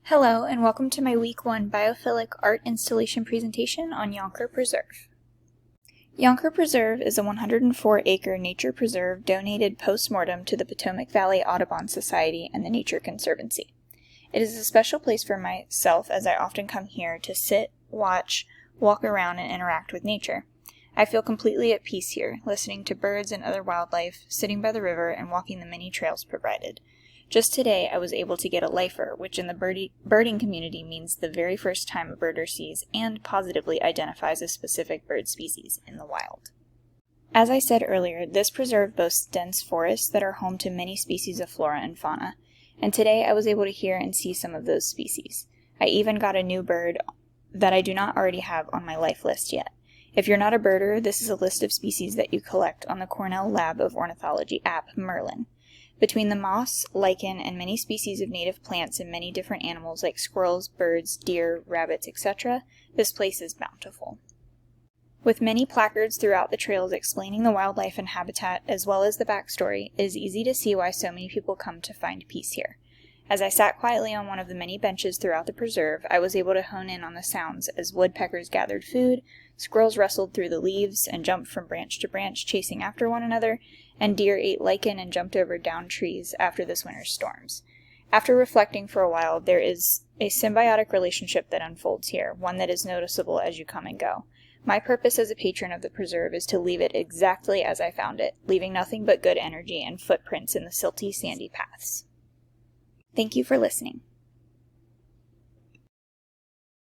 Hello, and welcome to my Week 1 Biophilic Art Installation presentation on Yonker Preserve. Yonker Preserve is a 104-acre nature preserve donated post-mortem to the Potomac Valley Audubon Society and the Nature Conservancy. It is a special place for myself as I often come here to sit, watch, walk around, and interact with nature. I feel completely at peace here, listening to birds and other wildlife, sitting by the river, and walking the many trails provided. Just today, I was able to get a lifer, which in the birding community means the very first time a birder sees and positively identifies a specific bird species in the wild. As I said earlier, this preserve boasts dense forests that are home to many species of flora and fauna, and today I was able to hear and see some of those species. I even got a new bird that I do not already have on my life list yet. If you're not a birder, this is a list of species that you collect on the Cornell Lab of Ornithology app, Merlin. Between the moss, lichen, and many species of native plants and many different animals like squirrels, birds, deer, rabbits, etc., this place is bountiful. With many placards throughout the trails explaining the wildlife and habitat as well as the backstory, it is easy to see why so many people come to find peace here. As I sat quietly on one of the many benches throughout the preserve, I was able to hone in on the sounds as woodpeckers gathered food, squirrels rustled through the leaves and jumped from branch to branch chasing after one another, and deer ate lichen and jumped over downed trees after this winter's storms. After reflecting for a while, there is a symbiotic relationship that unfolds here, one that is noticeable as you come and go. My purpose as a patron of the preserve is to leave it exactly as I found it, leaving nothing but good energy and footprints in the silty, sandy paths. Thank you for listening.